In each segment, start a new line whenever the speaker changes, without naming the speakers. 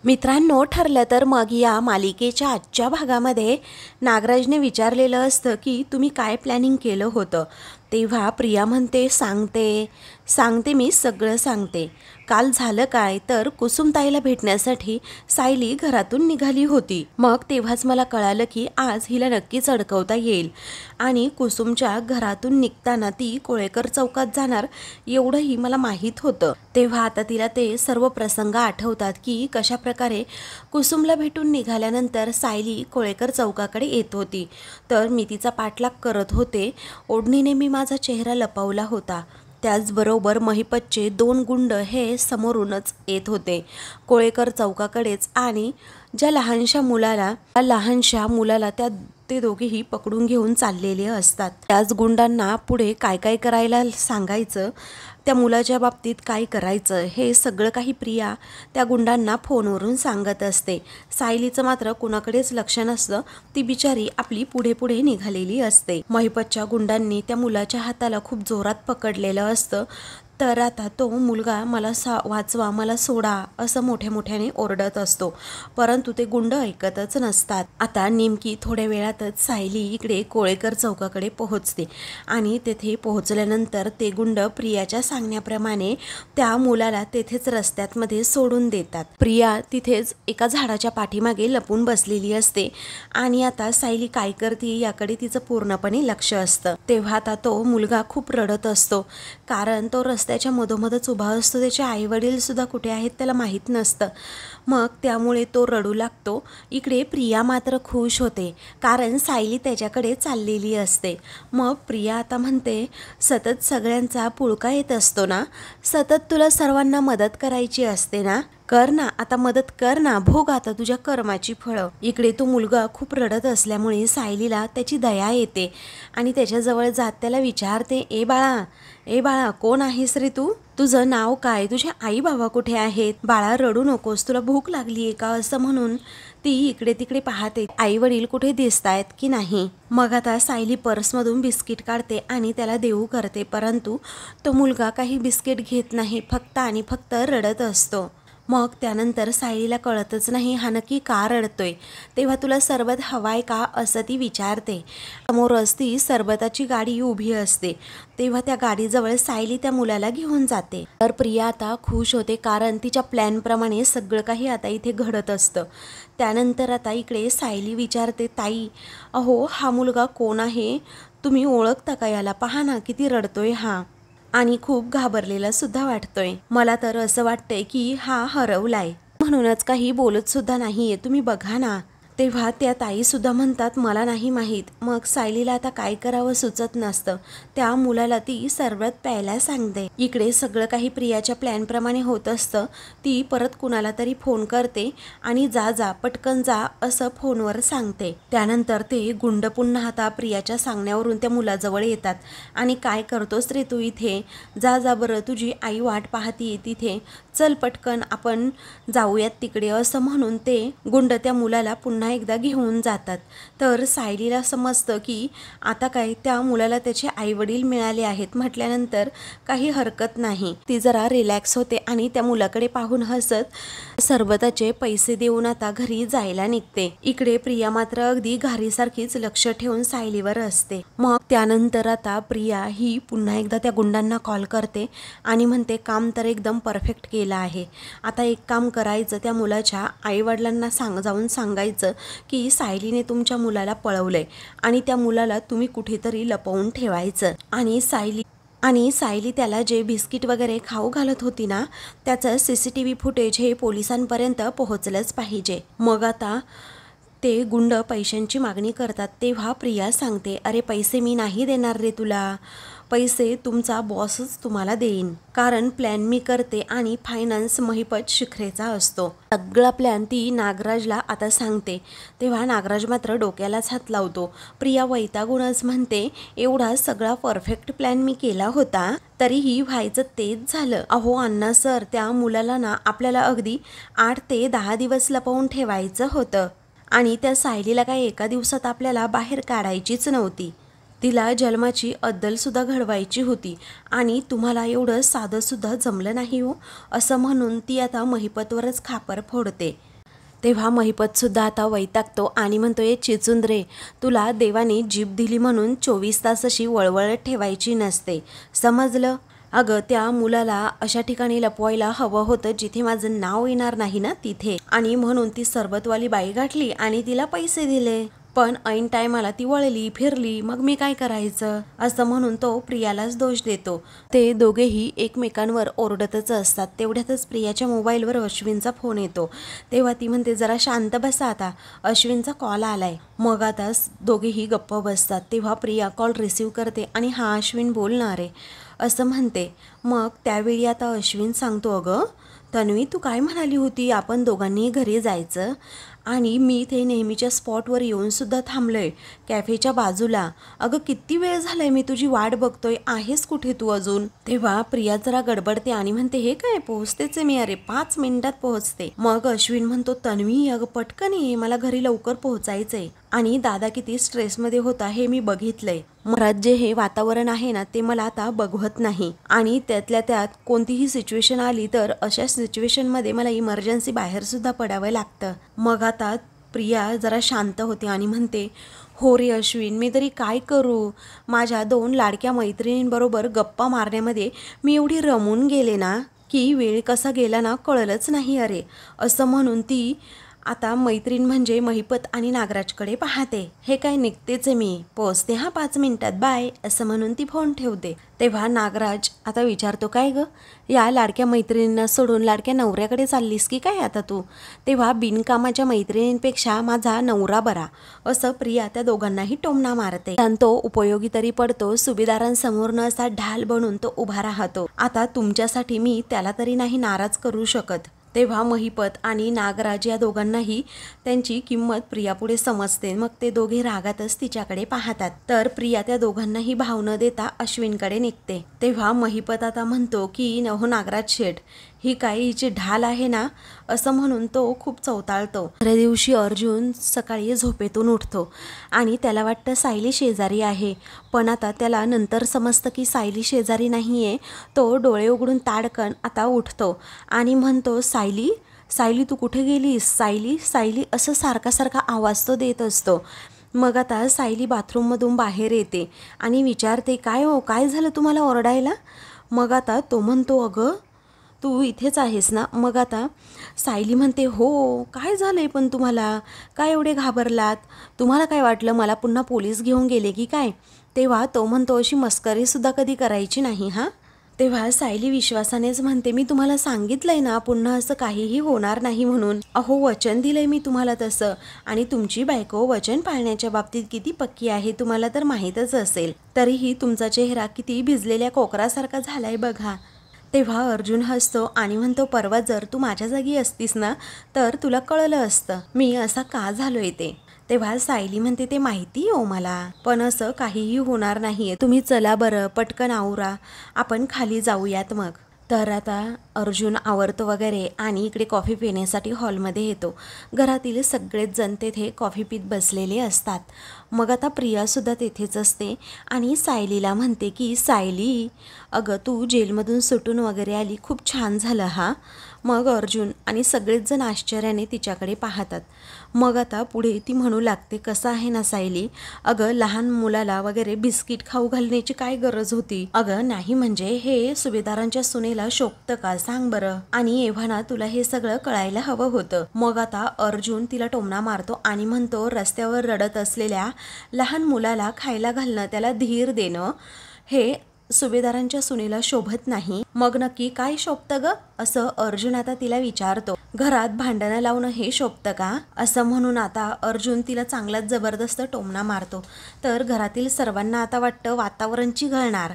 मित्रांनो, ठरलं तर मग या मालिकेच्या आजच्या भागामध्ये नागराजने विचारलेलं असतं की तुम्ही काय प्लॅनिंग केलं होतं. तेव्हा प्रिया म्हणते, सांगते मी सगळं सांगते. काल झालं काय तर कुसुमताईला भेटण्यासाठी सायली घरातून निघाली होती. मग तेव्हाच मला कळालं की आज हिला नक्कीच अडकवता येईल आणि कुसुमच्या घरातून निघताना ती कोळेकर चौकात जाणार एवढंही मला माहीत होतं. तेव्हा आता तिला ते सर्व प्रसंग आठवतात की कशा प्रकारे कुसुमला भेटून निघाल्यानंतर सायली कोळेकर चौकाकडे येत होती. तर मी तिचा पाठलाग करत होते. ओढणीने मी माझा चेहरा लपवला होता. त्याचबरोबर महिपतचे 2 गुंड हे समोरूनच येत होते कोळेकर चौकाकडेच आणि ज्या लहानशा मुलाला ते दोघेही पकडून घेऊन चाललेले असतात. त्याच गुंडांना पुढे काय काय करायला सांगायचं, त्या मुलाच्या बाबतीत काय करायचं हे सगळं काही प्रिया त्या गुंडांना फोनवरून सांगत असते. सायलीचं मात्र कुणाकडेच लक्ष नसतं. ती बिचारी आपली पुढे पुढे निघालेली असते. महिपतच्या गुंडांनी त्या मुलाच्या हाताला खूप जोरात पकडलेलं असतं. तर आता तो मुलगा मला वाचवा, मला सोडा असं मोठ्याने ओरडत असतो. परंतु ते गुंड ऐकतच नसतात. आता नेमकी थोड्या वेळातच सायली इकडे कोळेकर चौकाकडे पोहोचते आणि तेथे पोहोचल्यानंतर ते गुंड प्रियाच्या सांगण्याप्रमाणे त्या मुलाला तेथेच रस्त्यामध्ये सोडून देतात. प्रिया तिथेच एका झाडाच्या पाठीमागे लपून बसलेली असते आणि आता सायली काय करते याकडे तिचं पूर्णपणे लक्ष असतं. तेव्हा आता तो मुलगा खूप रडत असतो, कारण तो रस्त्याच्या मधोमधच उभा असतो. त्याचे आई वडील सुद्धा कुठे आहेत त्याला माहीत नसतं. मग त्यामुळे तो रडू लागतो. इकडे प्रिया मात्र खुश होते, कारण सायली त्याच्याकडे चाललेली असते. मग प्रिया आता म्हणते, सतत सगळ्यांचा पुळका येत असतो ना, सतत तुला सर्वांना मदत करायची असते ना, कर ना, आता मदत कर ना, भोग आता तुझ्या कर्माची फळं. इकडे तो मुलगा खूप रडत असल्यामुळे सायलीला त्याची दया येते आणि त्याच्याजवळ जात त्याला विचारते, ए बाळा कोण आहेस रे तू? तुझं नाव काय? तुझे आई बाबा कुठे आहेत? बाळा रडू नकोस, तुला भूक लागली आहे का? असं म्हणून ती इकडे तिकडे पाहते, आई वडील कुठे दिसतायत की नाही. मग आता सायली पर्समधून बिस्किट काढते आणि त्याला देऊ करते, परंतु तो मुलगा काही बिस्किट घेत नाही, फक्त आणि फक्त रडत असतो. मग त्यानंतर सायलीला कळतच नाही हा नक्की का रडतोय. तेव्हा तुला सरबत हवाय का असं ती विचारते. समोरच ती सरबताची गाडी उभी असते. तेव्हा त्या गाडीजवळ सायली त्या मुलाला घेऊन जाते. तर प्रिया आता खुश होते, कारण तिच्या प्लॅनप्रमाणे सगळं काही आता इथे घडत असतं. त्यानंतर आता इकडे सायली विचारते, ताई अहो हा मुलगा कोण आहे? तुम्ही ओळखता का याला? पहा ना किती रडतोय हा आणि खूप घाबरलेला सुद्धा वाटतोय. मला तर असं वाटतंय की हा हरवलाय, म्हणूनच काही बोलत सुद्धा नाहीये, तुम्ही बघा ना. तेव्हा त्या ताई सुद्धा म्हणतात, मला नाही माहीत. मग सायलीला आता काय करावं सुचत नसतं. त्या मुलाला ती सरबत प्यायला सांगते. इकडे सगळं काही प्रियाच्या प्लॅनप्रमाणे होत असतं. ती परत कुणाला तरी फोन करते आणि जा पटकन जा असं फोनवर सांगते. त्यानंतर ते गुंड पुन्हा आता प्रियाच्या सांगण्यावरून त्या मुलाजवळ येतात आणि काय करतोस रे तू इथे? जा बरं, तुझी आई वाट पाहतीये तिथे, चल पटकन आपण जाऊयात तिकडे असं म्हणून ते गुंड त्या मुलाला पुन्हा एकदा घेऊन जातात. तर सायलीला समजतं की आता काय त्या मुलाला त्याचे आई वडील मिळाले आहेत म्हटल्यानंतर काही हरकत नाही. ती जरा रिलॅक्स होते आणि त्या मुलाकडे पाहून हसत सरबताचे पैसे देऊन आता घरी जायला निघते. इकडे प्रिया मात्र अगदी घारीसारखीच लक्ष ठेवून सायलीवर असते. मग त्यानंतर आता प्रिया ही पुन्हा एकदा त्या गुंडांना कॉल करते आणि म्हणते, काम तर एकदम परफेक्ट केलं आहे. आता एक काम करायचं, त्या मुलाच्या आईवडिलांना जाऊन सांगायचं की सायलीने तुमच्या मुलाला पळवलंय आणि त्या मुलाला तुम्ही कुठेतरी लपवून ठेवायचं. आणि सायली त्याला जे बिस्किट वगैरे खाऊ घालत होती ना, त्याचं CCTV फुटेज हे पोलिसांपर्यंत पोहोचलंच पाहिजे. मग आता ते गुंड पैशांची मागणी करतात. तेव्हा प्रिया सांगते, अरे पैसे मी नाही देणार रे तुला, पैसे तुमचा बॉसच तुम्हाला देईन, कारण प्लॅन मी करते आणि फायनान्स महिपत शिखरेचा असतो. सगळा प्लॅन ती नागराजला आता सांगते. तेव्हा नागराज मात्र डोक्यालाच हात लावतो. प्रिया वैतागूनच म्हणते, एवढा सगळा परफेक्ट प्लॅन मी केला होता तरीही व्हायचं तेच झालं. अहो अण्णा सर, त्या मुलाला ना आपल्याला अगदी 8 ते 10 दिवस लपवून ठेवायचं होतं आणि त्या सायलीला काय एका दिवसात आपल्याला बाहेर काढायचीच नव्हती. तिला जन्माची अद्दलसुद्धा घडवायची होती आणि तुम्हाला एवढं साधंसुद्धा जमलं नाही हो, असं म्हणून ती आता महिपतवरच खापर फोडते. तेव्हा महिपत सुद्धा आता वैतागतो आणि म्हणतो, ये चिचुंद्रे, तुला देवाने जीभ दिली म्हणून 24 तास अशी वळवळत ठेवायची नसते, समजलं? अगं त्या मुलाला अशा ठिकाणी लपवायला हवं होतं जिथे माझं नाव येणार नाही ना तिथे, आणि म्हणून ती सरबतवाली बाई गाठली आणि तिला पैसे दिले. पण ऐन टायमाला ती वळली फिरली, मग मी काय करायचं, असं म्हणून तो प्रियालाच दोष देतो. ते दोघेही एकमेकांवर ओरडतच असतात. तेवढ्यातच प्रियाच्या मोबाईलवर अश्विनचा फोन येतो. तेव्हा ती म्हणते, जरा शांत बसा आता, अश्विनचा कॉल आलाय. मग आता दोघेही गप्प बसतात. तेव्हा प्रिया कॉल रिसीव्ह करते आणि हा अश्विन बोलणार आहे असं म्हणते. मग त्यावेळी आता अश्विन सांगतो, अगं तन्वी, तू काय म्हणाली होती, आपण दोघांनी घरी जायचं, आणि मी ते नेहमीच्या स्पॉटवर येऊनसुद्धा थांबलोय कॅफेच्या बाजूला. अगं किती वेळ झालाय मी तुझी वाट बघतोय, आहेस कुठे तू अजून? तेव्हा प्रिया जरा गडबडते आणि म्हणते, हे काय, पोहोचतेच आहे मी, अरे 5 मिनिटात पोहोचते. मग अश्विन म्हणतो, तन्वी अगं पटकन ये, मला घरी लवकर पोहोचायचंय, आणि दादा किती स्ट्रेसमध्ये होता हे मी बघितलंय. घरात जे हे वातावरण आहे ना ते मला आता बघवत नाही, आणि त्यातल्या त्यात कोणतीही सिच्युएशन आली तर अशा सिच्युएशनमध्ये मला इमर्जन्सी बाहेर सुद्धा पडावं लागतं. मग आता प्रिया जरा शांत होते आणि म्हणते, हो रे अश्विन, मी तरी काय करू, माझ्या 2 लाडक्या मैत्रिणींबरोबर गप्पा मारण्यामध्ये मी एवढी रमून गेले ना की वेळ कसा गेला ना कळलंच नाही अरे, असं म्हणून ती आता मैत्रीण म्हणजे महिपत आणि नागराजकडे पाहते. हे काय, निघतेच आहे मी, पोचते हा 5 मिनिटात, बाय, असं म्हणून ती फोन ठेवते. तेव्हा नागराज आता विचारतो, काय ग, या लाडक्या मैत्रिणींना सोडून लाडक्या नवऱ्याकडे चाललीस की काय आता तू? तेव्हा बिनकामाच्या मैत्रिणींपेक्षा माझा नवरा बरा, असं प्रिया त्या दोघांनाही टोमणा मारते. आणि तो उपयोगी तरी पडतो, सुभेदारांसमोरनं असा ढाल बनून तो उभा राहतो. आता तुमच्यासाठी मी त्याला तरी नाही नाराज करू शकत. तेव्हा महिपत आणि नागराज या दोघांनाही त्यांची किंमत प्रियापुढे समजते. मग ते दोघे रागातच तिच्याकडे पाहतात. तर प्रिया त्या दोघांनाही भाव न देता अश्विनकडे निघते. तेव्हा महिपत आता म्हणतो की हो नागराज शेठ, ही काय हिची ढाल आहे ना, असं म्हणून तो खूप चवताळतो. दुसऱ्या दिवशी अर्जुन सकाळी झोपेतून उठतो आणि त्याला वाटतं सायली शेजारी आहे, पण आता त्याला नंतर समजतं की सायली शेजारी नाही आहे. तो डोळे उघडून ताडकन आता उठतो आणि म्हणतो, सायली, सायली तू कुठे गेलीस, सायली, सायली, असं सारखा सारखा आवाज तो देत असतो. मग आता सायली बाथरूममधून बाहेर येते आणि विचारते, काय हो, काय झालं तुम्हाला ओरडायला? मग आता तो म्हणतो, अगं तू इथेच आहेस ना? मग आता सायली म्हणते, हो, काय झालंय पण तुम्हाला, काय एवढे घाबरलात, तुम्हाला काय वाटलं मला पुन्हा पोलीस घेऊन गेले की काय? तेव्हा तो म्हणतो, अशी मस्करीसुद्धा कधी करायची नाही हां. तेव्हा सायली विश्वासानेच म्हणते, मी तुम्हाला सांगितलंय ना पुन्हा असं काहीही होणार नाही म्हणून. अहो वचन दिलंय मी तुम्हाला तसं, आणि तुमची बायको वचन पाळण्याच्या बाबतीत किती पक्की आहे तुम्हाला तर माहीतच असेल. तरीही तुमचा चेहरा किती भिजलेल्या कोकरासारखा झालाय बघा. तेव्हा अर्जुन हसतो आणि म्हणतो, परवा जर तू माझ्या जागी असतीस ना तर तुला कळलं असतं मी असा का झालोय ते. तेव्हा सायली म्हणते, ते माहिती हो मला, पण असं काहीही होणार नाहीये, तुम्ही चला बरं, पटकन आवरा, आपण खाली जाऊयात. मग तर आता अर्जुन आवरतो वगैरे आणि इकडे कॉफी पिण्यासाठी हॉलमध्ये येतो. घरातील सगळेच जण तेथे कॉफी पीत बसलेले असतात. मग आता प्रियासुद्धा तेथेच असते आणि सायलीला म्हणते की, सायली अगं तू जेलमधून सुटून वगैरे आली, खूप छान झालं हा. मग अर्जुन आणि सगळेच जण आश्चर्याने तिच्याकडे पाहतात. मग आता पुढे ती म्हणू लागते, कसं आहे ना सायली, अगं लहान मुलाला वगैरे बिस्किट खाऊ घालण्याची काय गरज होती? अगं नाही, म्हणजे हे सुभेदारांच्या सुनेला शोभतं का सांग बरं, आणि एव्हाना तुला हे सगळं कळायला हवं होतं. मग आता अर्जुन तिला टोमणा मारतो आणि म्हणतो, रस्त्यावर रडत असलेल्या लहान मुलाला खायला घालणं, त्याला धीर देणं, हे सुभेदारांच्या सुनेला शोभत नाही. मग नक्की काय शोभतं ग, असं अर्जुन आता तिला विचारतो. घरात भांडणं लावणं हे शोभतं का, असं म्हणून आता अर्जुन तिला चांगलाच जबरदस्त टोमणा मारतो. तर घरातील सर्वांना आता वाटतं वातावरण चिघळणार.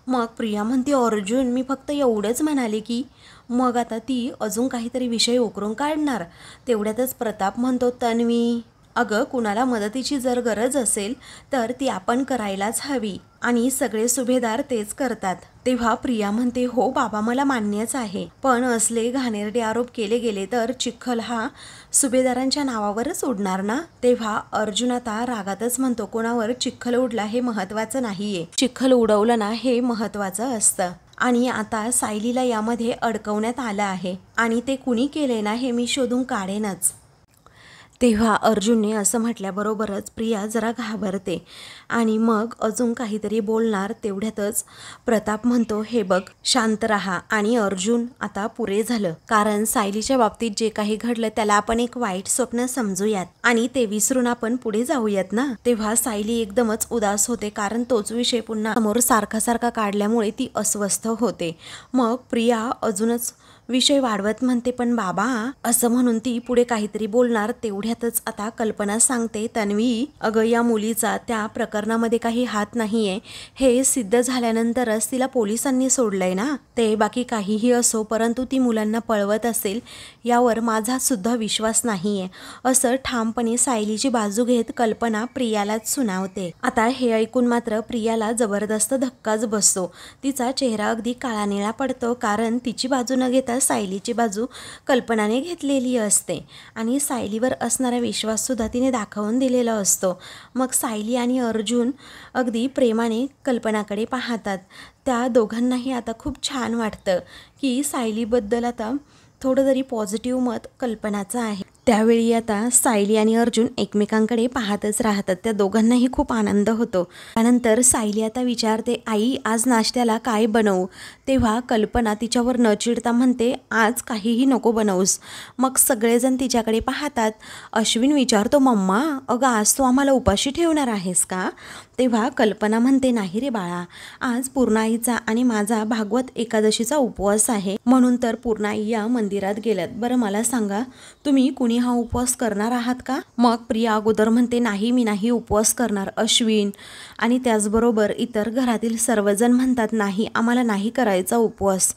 मग प्रिया म्हणते, अर्जुन मी फक्त एवढंच म्हणाले की. मग आता ती अजून काहीतरी विषय उकरून काढणार. तेवढ्यातच प्रताप म्हणतो, तन्वी अगं कुणाला मदतीची जर गरज असेल तर ती आपण करायलाच हवी, आणि सगळे सुभेदार तेच करतात. तेव्हा प्रिया म्हणते, हो बाबा मला मान्यच आहे, पण असले घाणेरडे आरोप केले गेले तर चिखल हा सुभेदारांच्या नावावरच उडणार ना. तेव्हा अर्जुन आता रागातच म्हणतो, कोणावर चिखल उडला हे महत्वाचं नाहीये, चिखल उडवलं ना हे महत्वाचं असतं. आणि आता सायलीला यामध्ये अडकवण्यात आलं आहे, आणि ते कुणी केले ना हे मी शोधून काढेनच. तेव्हा अर्जुनने असं म्हटल्याबरोबरच प्रिया जरा घाबरते आणि मग अजून काहीतरी बोलणार तेवढ्यातच प्रताप म्हणतो, हे बघ शांत राहा. आणि अर्जुन आता पुरे झालं, कारण सायलीच्या बाबतीत जे काही घडलं त्याला आपण एक वाईट स्वप्न समजूयात आणि ते विसरून आपण पुढे जाऊयात ना. तेव्हा सायली एकदमच उदास होते, कारण तोच विषय पुन्हा समोर सारखा सारखा काढल्यामुळे ती अस्वस्थ होते. मग प्रिया अजूनच विषय वाढवत म्हणते, पण बाबा, असं म्हणून ती पुढे काहीतरी बोलणार तेवढ्यातच आता कल्पना सांगते, तन्वी, अगं या मुलीचा त्या प्रकरणामध्ये काही हात नाहीये हे सिद्ध झाल्यानंतरच तिला पोलिसांनी सोडलंय ना. ते बाकी काहीही असो, परंतु ती मुलांना पळवत असेल यावर माझा सुद्धा विश्वास नाहीये, असं ठामपणे सायलीची बाजू घेत कल्पना प्रियालाच सुनावते. आता हे ऐकून मात्र प्रियाला जबरदस्त धक्काच बसतो. तिचा चेहरा अगदी काळानिळा पडतो, कारण तिची बाजू न घेता सायलीची बाजू कल्पनाने घेतलेली असते आणि सायलीवर असणारा विश्वास सुद्धा तिने दाखवून दिलेला असतो. मग सायली आणि अर्जुन अगदी प्रेमाने कल्पनाकडे पाहतात. त्या दोघांनाही आता खूप छान वाटतं की सायलीबद्दल आता थोडं तरी पॉझिटिव्ह मत कल्पनाचं आहे. त्यावेळी आता सायली आणि अर्जुन एकमेकांकडे पाहतच राहतात. त्या दोघांनाही खूप आनंद होतो. त्यानंतर सायली आता विचारते, आई आज नाश्त्याला काय बनवू. तेव्हा कल्पना तिच्यावर न चिडता म्हणते, आज काहीही नको बनवूस. मग सगळेजण तिच्याकडे पाहतात. अश्विन विचारतो, मम्मा, अगं आज तू आम्हाला उपाशी ठेवणार आहेस का. तेव्हा कल्पना म्हणते, नाही रे बाळा, आज पूर्णाईचा आणि माझा भागवत एकादशीचा उपवास आहे, म्हणून तर पूर्णाई या मंदिरात गेल्यात. बरं मला सांगा, तुम्ही कुणी हा उपवास करणार आहात का. मग प्रिया अगोदर म्हणते, नाही मी नाही उपवास करणार. अश्विन आणि त्याचबरोबर इतर घरातील सर्वजण म्हणतात, नाही आम्हाला नाही करायचा उपवास.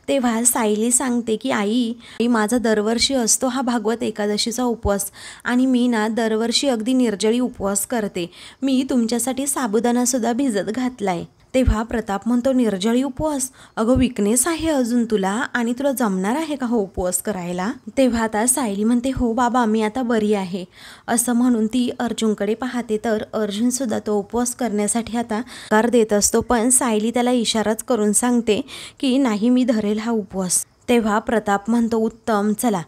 तेव्हा सायली सांगते की आई माझा दरवर्षी असतो हा भागवत एकादशीचा उपवास आणि मी ना दरवर्षी अगदी निर्जळी उपवास करते. मी तुमच्यासाठी साबुदाणा सुद्धा भिजत घातलाय. तेव्हा प्रताप म्हणतो, निर्जळी उपवास, अगं विकनेस आहे अजून तुला, आणि तुला जमणार आहे का हो उपवास करायला. तेव्हा आता सायली म्हणते, हो बाबा मी आता बरी आहे. असं म्हणून ती अर्जुनकडे पाहते, तर अर्जुन सुद्धा तो उपवास करण्यासाठी आता नकार देत असतो, पण सायली त्याला इशाराच करून सांगते की नाही मी धरेल हा उपवास. तेव्हा प्रताप म्हणतो, उत्तम, चला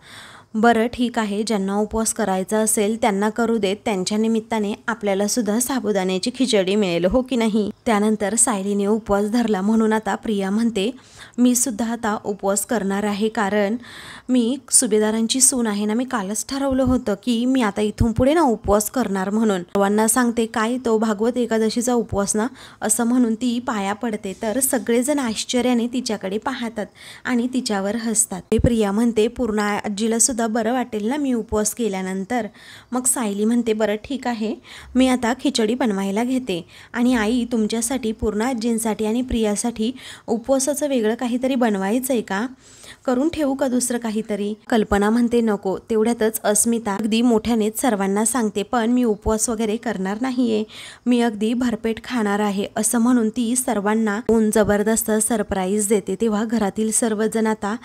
बरं ठीक आहे, ज्यांना उपवास करायचा असेल त्यांना करू देत, त्यांच्या निमित्ताने आपल्याला सुद्धा साबुदाण्याची खिचडी मिळेल, हो की नाही. त्यानंतर सायलीने उपवास धरला, म्हणून आता प्रिया म्हणते, मी सुद्धा आता उपवास करणार आहे, कारण मी सुभेदारांची सून आहे ना. मी कालच ठरवलं होतं की मी आता इथून पुढे ना उपवास करणार म्हणून. सर्वांना सांगते, काय तो भागवत एकादशीचा उपवास ना, असं म्हणून ती पाया पडते. तर सगळेजण आश्चर्याने तिच्याकडे पाहतात आणि तिच्यावर हसतात. प्रिया म्हणते, पूर्णा आजीला सुद्धा बरं वाटेल ना मी उपवास केल्यानंतर. मग सायली म्हणते, बरं ठीक आहे, मी आता खिचडी बनवायला घेते आणि आई तुमच्यासाठी, पूर्णा आजींसाठी आणि प्रियासाठी उपवासाचं वेगळं काहीतरी बनवायचं आहे का, करून ठेवू का दुसरं काहीतरी. कल्पना म्हणते, नको. तेवढ्यातच अस्मिता अगदी मोठ्यानेच सर्वांना सांगते, पण मी उपवास वगैरे करणार नाहीये, मी अगदी भरपेट खाणार आहे, असं म्हणून ती सर्वांना जबरदस्त सरप्राईज देते. तेव्हा घरातील सर्वजण आता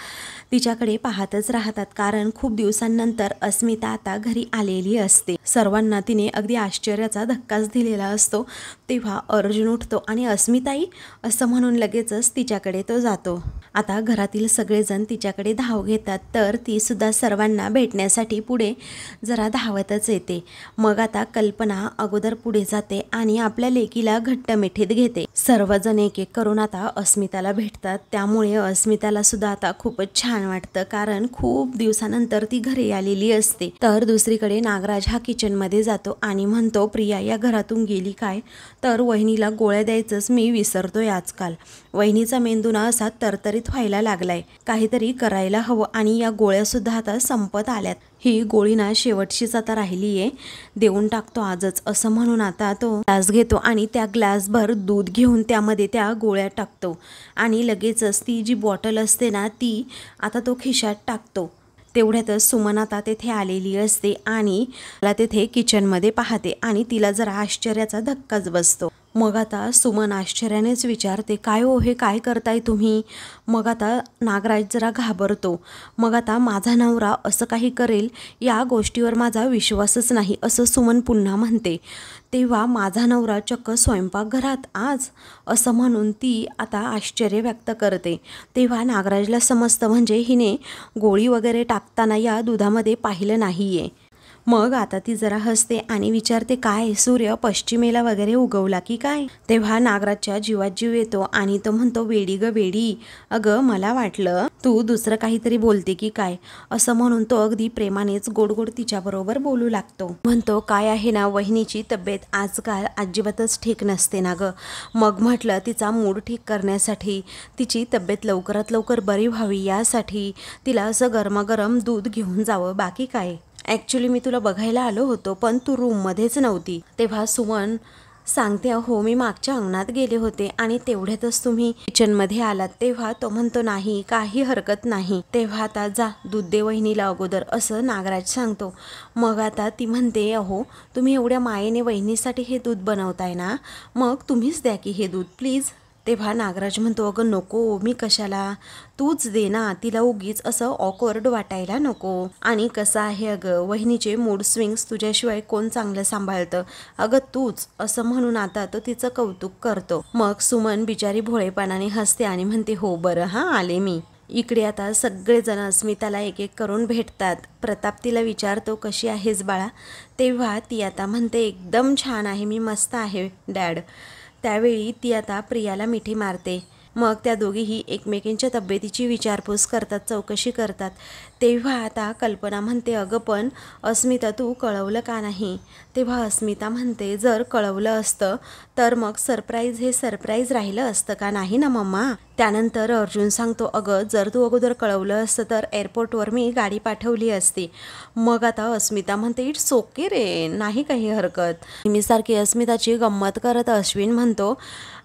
तिच्याकडे पाहतच राहतात, कारण खूप दिवसांनंतर अस्मिता आता घरी आलेली असते. सर्वांना तिने अगदी आश्चर्याचा धक्काच दिलेला असतो. तेव्हा अर्जुन उठतो आणि अस्मिताई असं म्हणून लगेचच तिच्याकडे तो जातो. आता घरातील सगळेजण तिच्याकडे धाव घेतात, तर ती सुद्धा सर्वांना भेटण्यासाठी पुढे जरा धावतच येते. मग आता कल्पना अगोदर पुढे जाते आणि आपल्या लेकीला घट्ट मिठीत घेते. सर्वजण एक एक करून आता अस्मिताला भेटतात, त्यामुळे अस्मिताला सुद्धा आता खूपच छान वाटतं, कारण खूप दिवसानंतर ती घरी आलेली असते. तर दुसरीकडे नागराज हा किचनमध्ये जातो आणि म्हणतो, प्रिया या घरातून गेली काय, तर वहिनीला गोळ्या द्यायचंच मी विसरतोय आजकाल. वहिनीचा मेंदू ना असा तरतरीत व्हायला लागलाय, काहीतरी करायला हवं आणि या गोळ्या सुद्धा आता संपत आल्यात. ही गोळी ना शेवटचीच आता राहिली आहे, देऊन टाकतो आजच, असं म्हणून आता तो ग्लास घेतो आणि त्या ग्लासभर दूध घेऊन त्यामध्ये त्या गोळ्या टाकतो आणि लगेचच ती जी बॉटल असते ना ती आता तो खिशात टाकतो. तेवढ्यातच सुमन आता तेथे आलेली असते आणि मला तेथे किचनमध्ये पाहते आणि तिला जरा आश्चर्याचा धक्काच बसतो. मग आता सुमन आश्चर्यानेच विचारते, काय हो हे काय करताय तुम्ही. मग आता नागराज जरा घाबरतो. मग आता माझा नवरा असं काही करेल या गोष्टीवर माझा विश्वासच नाही, असं सुमन पुन्हा म्हणते. तेव्हा माझा नवरा चक्क स्वयंपाकघरात आज, असं म्हणून ती आता आश्चर्य व्यक्त करते. तेव्हा नागराजला समजतं, म्हणजे हिने गोळी वगैरे टाकताना या दुधामध्ये पाहिलं नाहीये. मग आता ती जरा हसते आणि विचारते, काय सूर्य पश्चिमेला वगैरे उगवला की काय? तेव्हा नागराजच्या जीवात जीव येतो आणि तो म्हणतो, वेडी ग वेडी, अगं मला वाटलं तू दुसरं काहीतरी बोलते की काय, असं म्हणून तो अगदी प्रेमानेच गोड गोड तिच्याबरोबर बोलू लागतो. म्हणतो, काय आहे ना, वहिनीची तब्येत आजकाल अजिबातच ठीक नसते ना ग. मग म्हटलं तिचा मूड ठीक करण्यासाठी, तिची तब्येत लवकरात लवकर बरी व्हावी यासाठी तिला असं गरमागरम दूध घेऊन जावं, बाकी काय. ॲक्च्युली मी तुला बघायला आलो होतो पण तू रूममध्येच नव्हती. तेव्हा सुमन सांगते, हो मी मागच्या अंगणात गेले होते आणि तेवढ्यातच तुम्ही किचनमध्ये आलात. तेव्हा तो म्हणतो, नाही काही हरकत नाही. तेव्हा आता जा दूध दे वहिनीला अगोदर, असं नागराज सांगतो. मग आता ती म्हणते, अहो तुम्ही एवढ्या मायेने वहिनीसाठी हे दूध बनवताय ना, मग तुम्हीच द्या की हे दूध प्लीज. तेव्हा नागराज म्हणतो, अगं नको, मी कशाला, तूच दे ना, तिला उगीच असं ऑकवर्ड वाटायला नको. आणि कसं आहे अगं, वहिनीचे मूड स्विंग्स तुझ्याशिवाय कोण चांगलं सांभाळतं, अगं तूच, असं म्हणून आता तो तिचं कौतुक करतो. मग सुमन बिचारी भोळेपणाने हसते आणि म्हणते, हो बरं हां आले मी. इकडे आता सगळेजण अस्मिताला एक एक करून भेटतात. प्रताप तिला विचारतो, कशी आहेस बाळा? तेव्हा ती आता म्हणते, एकदम छान आहे मी, मस्त आहे डॅड. त्यावेळी ती आता प्रियाला मिठी मारते. मग त्या दोघीही एकमेकींच्या तब्येतीची विचारपूस करतात, चौकशी करतात. तेव्हा आता कल्पना म्हणते, अगं पण अस्मिता तू कळवलं का नाही? तेव्हा अस्मिता म्हणते, जर कळवलं असतं तर मग सरप्राईज हे सरप्राईज राहिलं असतं का, नाही ना मम्मा? त्यानंतर अर्जुन सांगतो, अगं जर तू अगोदर कळवलं असतं तर एअरपोर्टवर मी गाडी पाठवली असती. मग आता अस्मिता म्हणते, इट्स ओके रे, नाही काही हरकत. नेहमीसारखी अस्मिताची गंमत करत अश्विन म्हणतो,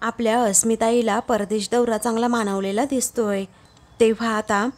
आपल्या अस्मिताईला परदेश दौरा चांगला मानवलेला दिसतोय. तेव्हा आता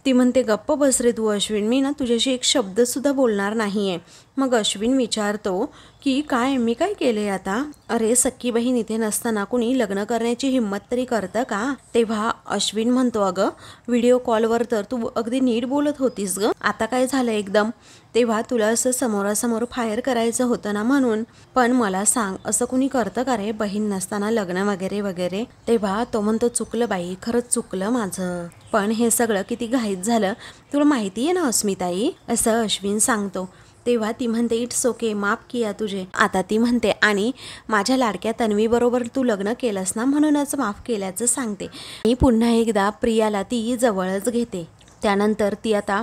ती म्हणते, गप्प बस रे तू अश्विन, मी ना तुझ्याशी एक शब्दसुद्धा बोलणार नाही आहे. मग अश्विन विचारतो की काय, मी काय केले आता? अरे सख्खी बहीण इथे नसताना कुणी लग्न करण्याची हिंमत तरी करतं का? तेव्हा अश्विन म्हणतो, अगं व्हिडिओ कॉलवर तर तू अगदी नीट बोलत होतीस ग, आता काय झालं एकदम? तेव्हा तुला असं समोरासमोर फायर करायचं होतं ना म्हणून. पण मला सांग, असं कुणी करतं का रे बहीण नसताना लग्न वगैरे वगैरे? तेव्हा तो म्हणतो, चुकलं बाई, खरंच चुकलं माझं, पण हे सगळं किती घाईत झालं तुला माहिती आहे ना अस्मिताई, असं अश्विन सांगतो. तेव्हा ती म्हणते, इट्स ओके, माफ किया तुझे. आता ती म्हणते, आणि माझ्या लाडक्या तन्वीबरोबर तू लग्न केलंस ना म्हणूनच माफ केल्याचं सांगते. मी पुन्हा एकदा प्रियाला ती जवळच घेते. त्यानंतर ती आता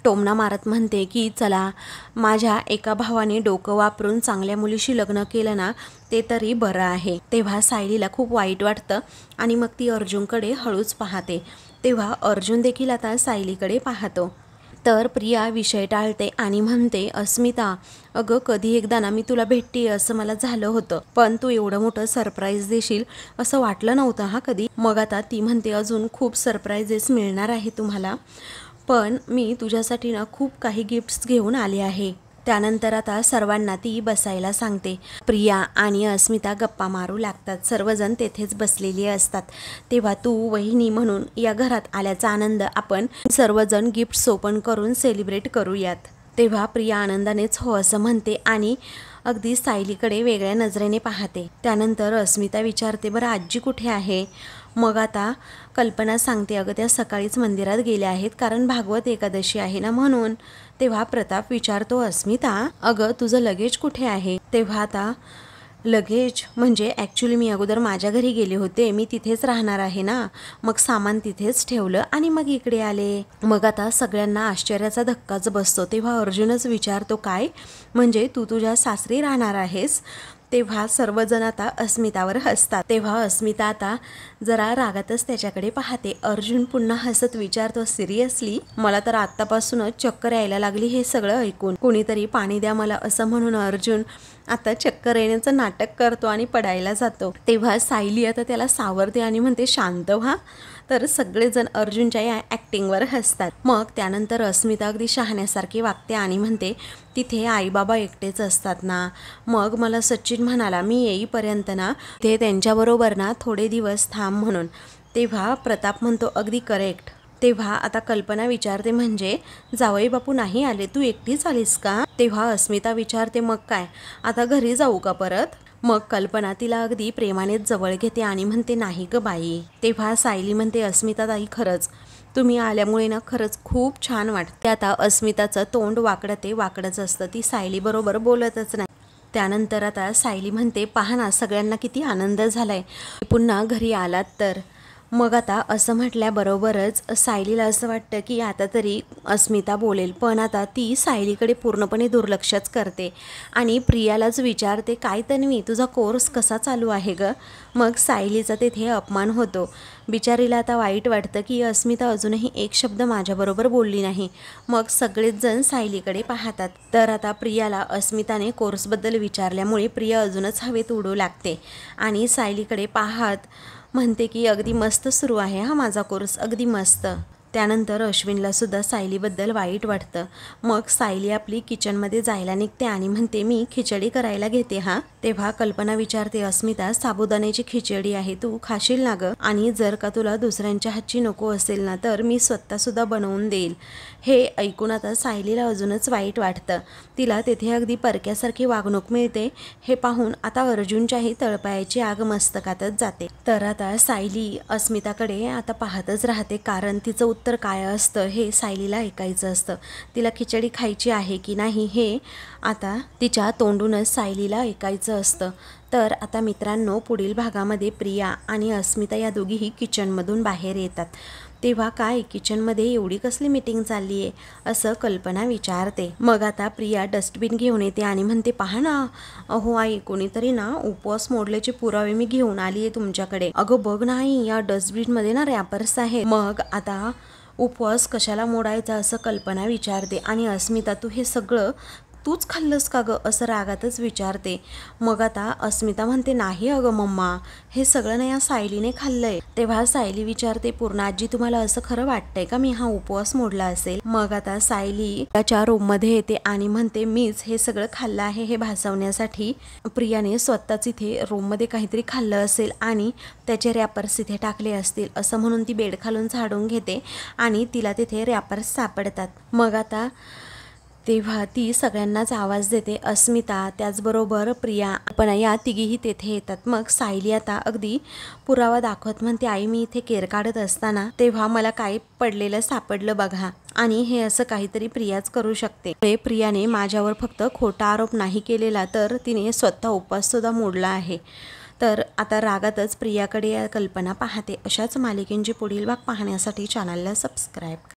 टोमणा मारत म्हणते की चला, माझ्या एका भावाने डोकं वापरून चांगल्या मुलीशी लग्न केलं ना, ते तरी बरं आहे. तेव्हा सायलीला खूप वाईट वाटतं आणि मग ती अर्जुनकडे हळूच पाहते. तेव्हा अर्जुन देखील आता सायलीकडे पाहतो. तर प्रिया विषय टाळते आणि म्हणते, अस्मिता अगं कधी एकदा ना मी तुला भेटते असं मला झालं होतं, पण तू एवढं मोठं सरप्राईज देशील असं वाटलं नव्हतं हा कधी. मग आता ती म्हणते, अजून खूप सरप्राईजेस मिळणार आहे तुम्हाला, पण मी तुझ्यासाठी ना खूप काही गिफ्ट्स घेऊन आले आहे. त्यानंतर आता सर्वांना ती बसायला सांगते. प्रिया आणि अस्मिता गप्पा मारू लागतात. सर्वजण तेथेच बसलेली असतात. तेव्हा तू वहिनी म्हणून या घरात आल्याचा आनंद आपण सर्वजण गिफ्ट्स ओपन करून सेलिब्रेट करूयात. तेव्हा प्रिया आनंदानेच हो असं म्हणते आणि अगदी सायलीकडे वेगळ्या नजरेने पाहते. त्यानंतर अस्मिता विचारते, बरं आजी कुठे आहे? मग आता कल्पना सांगते, अगं त्या सकाळीच मंदिरात गेल्या आहेत, कारण भागवत एकादशी आहे ना म्हणून. तेव्हा प्रताप विचारतो, अस्मिता अगं तुझं लगेज कुठे आहे? तेव्हा आता लगेज म्हणजे ॲक्च्युली मी अगोदर माझ्या घरी गेले होते, मी तिथेच राहणार आहे ना, मग सामान तिथेच ठेवलं आणि मग इकडे आले. मग आता सगळ्यांना आश्चर्याचा धक्काच बसतो. तेव्हा अर्जुनच विचारतो, काय म्हणजे तू तुझ्या सासरी राहणार आहेस? तेव्हा सर्वजण आता अस्मितावर हसतात. तेव्हा अस्मिता आता जरा रागातच त्याच्याकडे पाहते. अर्जुन पुन्हा हसत विचारतो, सिरियसली? मला तर आत्तापासूनच चक्कर यायला लागली हे सगळं ऐकून. कोणीतरी पाणी द्या मला, असं म्हणून अर्जुन आता चक्कर येण्याचं नाटक करतो आणि पडायला जातो. तेव्हा सायली आता त्याला सावरते आणि म्हणते, शांत व्हा. तर सगळेजण अर्जुनच्या या ॲक्टिंगवर हसतात. मग त्यानंतर अस्मिता अगदी शहाण्यासारखी वागते आणि म्हणते, तिथे आईबाबा एकटेच असतात ना, मग मला सचिन म्हणाला मी येईपर्यंत ना ते त्यांच्याबरोबर ना थोडे दिवस थांब म्हणून. तेव्हा प्रताप म्हणतो, अगदी करेक्ट. तेव्हा आता कल्पना विचारते, म्हणजे जावई बापू नाही आले, तू एकटीच आलीस का? तेव्हा अस्मिता विचारते, मग काय आता घरी जाऊ का परत? मग कल्पना तिला अगदी प्रेमानेच जवळ घेते आणि म्हणते, नाही ग बाई. तेव्हा सायली म्हणते, अस्मिता ताई खरंच तुम्ही आल्यामुळे ना खरंच खूप छान वाटते. आता अस्मिताचं तोंड वाकडं ते वाकडंच असतं, ती सायली बरोबर बोलतच नाही. त्यानंतर आता सायली म्हणते, पहा ना सगळ्यांना किती आनंद झालाय, पुन्हा घरी आलात तर. मग आता असं म्हटल्याबरोबरच सायलीला असं वाटतं की आता तरी अस्मिता बोलेल, पण आता ती सायलीकडे पूर्णपणे दुर्लक्षच करते आणि प्रियालाच विचारते, काय तन्वी तुझा कोर्स कसा चालू आहे ग. मग सायलीचा तेथे अपमान होतो. बिचारीला आता वाईट वाटतं की अस्मिता अजूनही एक शब्द माझ्याबरोबर बोलली नाही. मग सगळेच जण सायलीकडे पाहतात. तर आता प्रियाला अस्मिताने कोर्सबद्दल विचारल्यामुळे प्रिया अजूनच हवेत उडू लागते आणि सायलीकडे पाहत म्हणते की अगदी मस्त सुरू आहे हा माझा कोर्स, अगदी मस्त. त्यानंतर अश्विनला सुद्धा सायलीबद्दल वाईट वाटतं. मग सायली आपली किचनमध्ये जायला निघते आणि म्हणते, मी खिचडी करायला घेते हा. तेव्हा कल्पना विचारते, अस्मिता साबुदाण्याची खिचडी आहे, तू खाशील ना ग, आणि जर का तुला दुसऱ्यांच्या हातची नको असेल ना तर मी स्वतःसुद्धा बनवून देईल. हे ऐकून आता सायलीला अजूनच वाईट वाटतं. तिला तेथे अगदी परक्यासारखी वागणूक मिळते. हे पाहून आता अर्जुनच्याही तळपायाची आग मस्तकातच जाते. तर आता सायली अस्मिताकडे आता पाहतच राहते, कारण तिचं उत्तर काय असतं हे सायलीला ऐकायचं असतं. तिला खिचडी खायची आहे की नाही हे आता तिच्या तोंडूनच सायलीला ऐकायचं असतं. तर आता मित्रांनो, पुढील भागामध्ये प्रिया आणि अस्मिता या दोघीही किचनमधून बाहेर येतात. तेव्हा काय किचनमध्ये एवढी कसली मीटिंग चालली आहे असं कल्पना विचारते. मग आता प्रिया डस्टबिन घेऊन येते आणि म्हणते, पहा ना अहो आई, कोणीतरी ना उपवास मोडल्याचे पुरावे मी घेऊन आली आहे तुमच्याकडे. अगं बघ नाही, या डस्टबिनमध्ये ना रॅपर्स आहेत. मग आता उपवास कशाला मोडायचा असं कल्पना विचारते आणि अस्मिता, तू हे सगळं तूच खाल्लंस का गं असं रागातच विचारते. मग आता अस्मिता म्हणते, नाही अगं मम्मा, हे सगळं नाही या सायलीने खाल्लंय. तेव्हा सायली विचारते, पूर्णा आजी तुम्हाला असं खरं वाटतंय का मी हा उपवास मोडला असेल. मग आता सायली त्याच्या रूममध्ये येते आणि म्हणते, मीच हे सगळं खाल्लं आहे हे भासवण्यासाठी. प्रियाने स्वतःच इथे रूममध्ये काहीतरी खाल्लं असेल आणि त्याचे रॅपर्स इथे टाकले असतील असं म्हणून ती बेड खालून झाडून घेते आणि तिला तिथे रॅपर्स सापडतात. मग आता तेव्हा ती सगळ्यांनाच आवाज देते. अस्मिता त्याचबरोबर प्रिया पण या तिघीही तेथे येतात. मग सायली आता अगदी पुरावा दाखवत म्हणते, आई मी इथे केर काढत असताना तेव्हा मला काय पडलेलं सापडलं बघा, आणि हे असं काहीतरी प्रियाच करू शकते. प्रियाने माझ्यावर फक्त खोटा आरोप नाही केलेला तर तिने स्वतः उपवास सुद्धा मोडला आहे. तर आता रागातच प्रियाकडे कल्पना पाहते. अशाच मालिकेंचे पुढील भाग पाहण्यासाठी चॅनलला सबस्क्राईब करा.